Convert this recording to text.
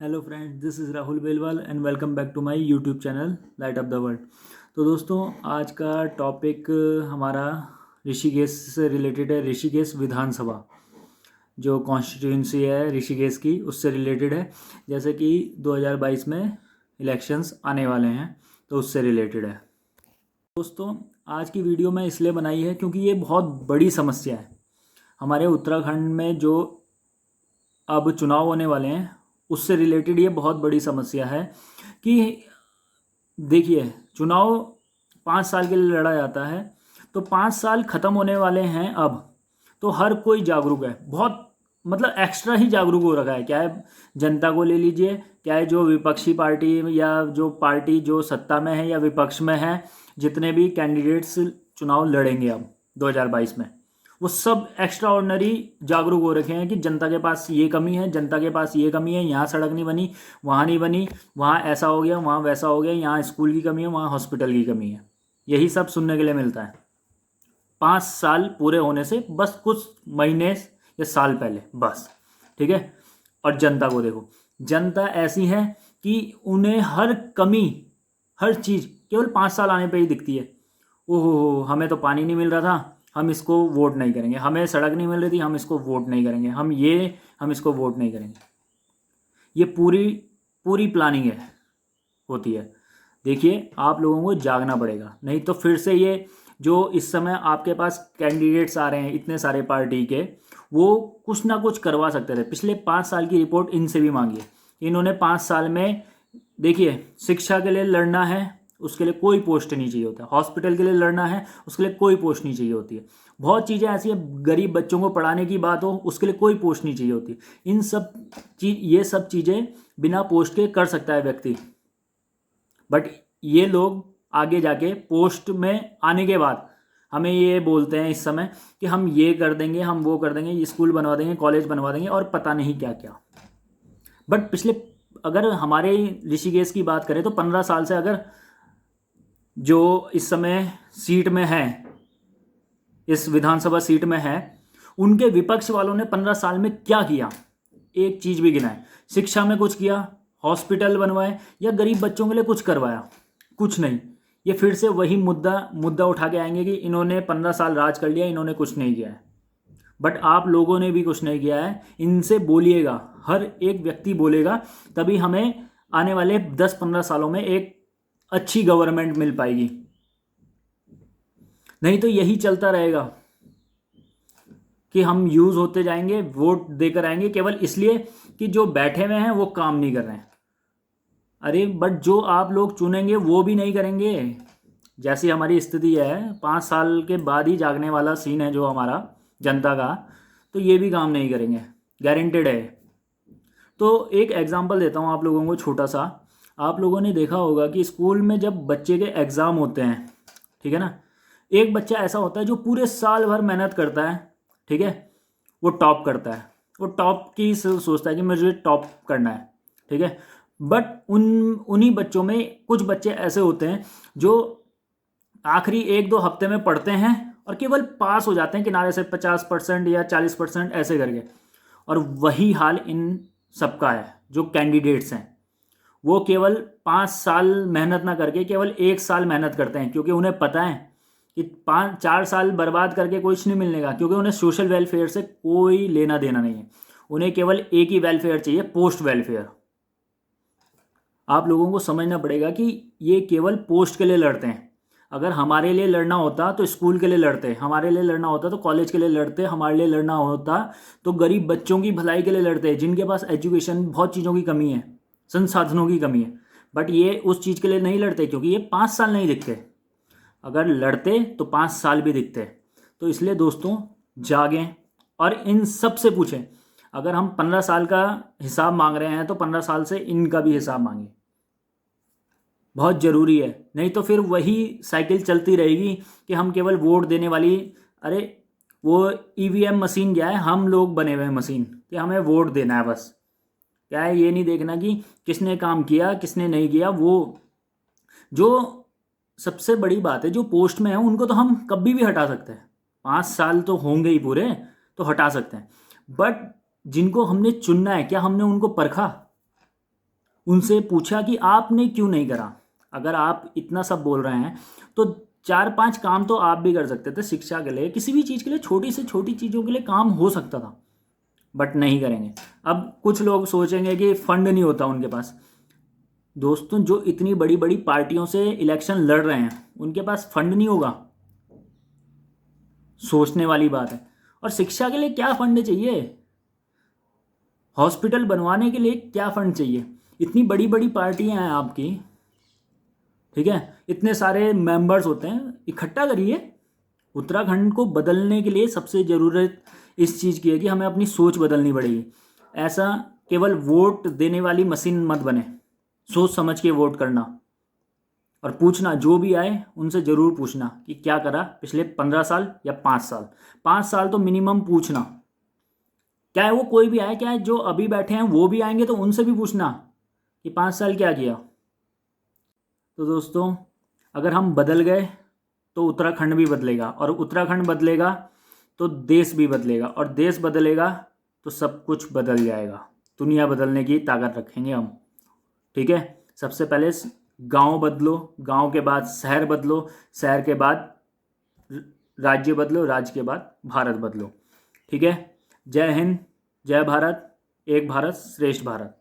Hello friends, this is Rahul Belwal and welcome back to my YouTube channel light up the world. तो दोस्तों, आज का topic हमारा ऋषिकेश से रिलेटेड है। ऋषिकेश विधानसभा जो कॉन्स्टिट्यूंसी है ऋषिकेश की, उससे रिलेटेड है। जैसे कि 2022 में इलेक्शंस आने वाले हैं, तो उससे रिलेटेड है। दोस्तों, आज की वीडियो मैं इसलिए बनाई है क्योंकि ये बहुत बड़ी समस्या है। हमारे उत्तराखंड में जो अब चुनाव होने वाले हैं, उससे रिलेटेड ये बहुत बड़ी समस्या है कि देखिए, चुनाव 5 साल के लिए लड़ा जाता है। तो 5 साल ख़त्म होने वाले हैं अब। तो हर कोई जागरूक है, बहुत मतलब एक्स्ट्रा ही जागरूक हो रखा है। क्या है, जनता को ले लीजिए, क्या है जो विपक्षी पार्टी या जो पार्टी जो सत्ता में है या विपक्ष में है, जितने भी कैंडिडेट्स चुनाव लड़ेंगे अब 2022 में, वो सब एक्स्ट्रा ऑर्डनरी जागरूक हो रखे हैं कि जनता के पास ये कमी है, जनता के पास ये कमी है, यहाँ सड़क नहीं बनी, वहाँ नहीं बनी, वहाँ ऐसा हो गया, वहाँ वैसा हो गया, यहाँ स्कूल की कमी है, वहाँ हॉस्पिटल की कमी है। यही सब सुनने के लिए मिलता है 5 साल पूरे होने से बस कुछ महीने या साल पहले, बस। ठीक है। और जनता को देखो, जनता ऐसी है कि उन्हें हर कमी, हर चीज़ केवल 5 साल आने पे ही दिखती है। ओहो, हमें तो पानी नहीं मिल रहा था, हम इसको वोट नहीं करेंगे। हमें सड़क नहीं मिल रही थी, हम इसको वोट नहीं करेंगे। हम इसको वोट नहीं करेंगे। ये पूरी पूरी प्लानिंग है, होती है। देखिए, आप लोगों को जागना पड़ेगा, नहीं तो फिर से ये जो इस समय आपके पास कैंडिडेट्स आ रहे हैं इतने सारे पार्टी के, वो कुछ ना कुछ करवा सकते थे। पिछले 5 साल की रिपोर्ट इनसे भी मांगिए। इन्होंने 5 साल में, देखिए, शिक्षा के लिए लड़ना है, उसके लिए कोई पोस्ट नहीं चाहिए होता। हॉस्पिटल के लिए लड़ना है, उसके लिए कोई पोस्ट नहीं चाहिए होती है। बहुत चीज़ें ऐसी हैं, गरीब बच्चों को पढ़ाने की बात हो, उसके लिए कोई पोस्ट नहीं चाहिए होती। ये सब चीज़ें बिना पोस्ट के कर सकता है व्यक्ति। बट ये लोग आगे जाके पोस्ट में आने के बाद हमें ये बोलते हैं इस समय कि हम ये कर देंगे, हम वो कर देंगे, स्कूल बनवा देंगे, कॉलेज बनवा देंगे और पता नहीं क्या क्या। बट अगर हमारे ऋषिकेश की बात करें तो 15 साल से अगर जो इस समय सीट में है, इस विधानसभा सीट में है, उनके विपक्ष वालों ने 15 साल में क्या किया, एक चीज भी गिनाए? शिक्षा में कुछ किया, हॉस्पिटल बनवाए, या गरीब बच्चों के लिए कुछ करवाया? कुछ नहीं। ये फिर से वही मुद्दा उठा के आएंगे कि इन्होंने 15 साल राज कर लिया, इन्होंने कुछ नहीं किया है। बट आप लोगों ने भी कुछ नहीं किया है। इनसे बोलिएगा, हर एक व्यक्ति बोलेगा, तभी हमें आने वाले 10-15 सालों में एक अच्छी गवर्नमेंट मिल पाएगी। नहीं तो यही चलता रहेगा कि हम यूज होते जाएंगे, वोट देकर आएंगे केवल इसलिए कि जो बैठे हुए हैं वो काम नहीं कर रहे हैं। अरे बट जो आप लोग चुनेंगे वो भी नहीं करेंगे। जैसी हमारी स्थिति है, 5 साल के बाद ही जागने वाला सीन है जो हमारा जनता का, तो ये भी काम नहीं करेंगे, गारंटेड है। तो एक एग्जांपल देता हूँ आप लोगों को छोटा सा। आप लोगों ने देखा होगा कि स्कूल में जब बच्चे के एग्ज़ाम होते हैं, ठीक है ना, एक बच्चा ऐसा होता है जो पूरे साल भर मेहनत करता है, ठीक है, वो टॉप करता है, वो टॉप की सोचता है कि मुझे टॉप करना है, ठीक है। बट उन्हीं बच्चों में कुछ बच्चे ऐसे होते हैं जो आखिरी 1-2 हफ्ते में पढ़ते हैं और केवल पास हो जाते हैं किनारे से, 50% या 40% ऐसे करके। और वही हाल इन सबका है। जो कैंडिडेट्स हैं वो केवल 5 साल मेहनत ना करके केवल 1 साल मेहनत करते हैं, क्योंकि उन्हें पता है कि 5-4 साल बर्बाद करके कुछ नहीं मिलने का, क्योंकि उन्हें सोशल वेलफेयर से कोई लेना देना नहीं है। उन्हें केवल एक ही वेलफेयर चाहिए, पोस्ट वेलफेयर। आप लोगों को समझना पड़ेगा कि ये केवल पोस्ट के लिए लड़ते हैं। अगर हमारे लिए लड़ना होता तो स्कूल के लिए लड़ते, हमारे लिए लड़ना होता तो कॉलेज के लिए लड़ते, हमारे लिए लड़ना होता तो गरीब बच्चों की भलाई के लिए लड़ते, जिनके पास एजुकेशन, बहुत चीज़ों की कमी है, संसाधनों की कमी है। बट ये उस चीज़ के लिए नहीं लड़ते क्योंकि ये 5 साल नहीं दिखते। अगर लड़ते तो 5 साल भी दिखते। तो इसलिए दोस्तों, जागें और इन सब से पूछें। अगर हम 15 साल का हिसाब मांग रहे हैं तो 15 साल से इनका भी हिसाब मांगें, बहुत ज़रूरी है। नहीं तो फिर वही साइकिल चलती रहेगी कि हम केवल वोट देने वाली, अरे वो ईवीएम मशीन क्या है, हम लोग बने हुए हैं मशीन कि हमें वोट देना है बस। क्या है, ये नहीं देखना कि किसने काम किया किसने नहीं किया। वो जो सबसे बड़ी बात है, जो पोस्ट में है उनको तो हम कभी भी हटा सकते हैं, 5 साल तो होंगे ही पूरे, तो हटा सकते हैं। बट जिनको हमने चुनना है, क्या हमने उनको परखा? उनसे पूछा कि आपने क्यों नहीं करा। अगर आप इतना सब बोल रहे हैं तो 4-5 काम तो आप भी कर सकते थे शिक्षा के लिए, किसी भी चीज़ के लिए, छोटी से छोटी चीज़ों के लिए काम हो सकता था, बट नहीं करेंगे। अब कुछ लोग सोचेंगे कि फंड नहीं होता उनके पास। दोस्तों, जो इतनी बड़ी बड़ी पार्टियों से इलेक्शन लड़ रहे हैं उनके पास फंड नहीं होगा? सोचने वाली बात है। और शिक्षा के लिए क्या फंड चाहिए? हॉस्पिटल बनवाने के लिए क्या फंड चाहिए? इतनी बड़ी बड़ी पार्टियां हैं आपकी, ठीक है, इतने सारे मेंबर्स होते हैं, इकट्ठा करिए। उत्तराखंड को बदलने के लिए सबसे ज़रूरत इस चीज़ की है कि हमें अपनी सोच बदलनी पड़ेगी। ऐसा केवल वोट देने वाली मशीन मत बने, सोच समझ के वोट करना। और पूछना, जो भी आए उनसे ज़रूर पूछना कि क्या करा पिछले 15 साल या 5 साल। 5 साल तो मिनिमम पूछना। क्या है वो कोई भी आए, क्या है जो अभी बैठे हैं वो भी आएंगे तो उनसे भी पूछना कि 5 साल क्या किया। तो दोस्तों, अगर हम बदल गए तो उत्तराखंड भी बदलेगा, और उत्तराखंड बदलेगा तो देश भी बदलेगा, और देश बदलेगा तो सब कुछ बदल जाएगा। दुनिया बदलने की ताकत रखेंगे हम, ठीक है। सबसे पहले गांव बदलो, गांव के बाद शहर बदलो, शहर के बाद राज्य बदलो, राज्य के बाद भारत बदलो, ठीक है। जय हिंद, जय भारत, एक भारत श्रेष्ठ भारत।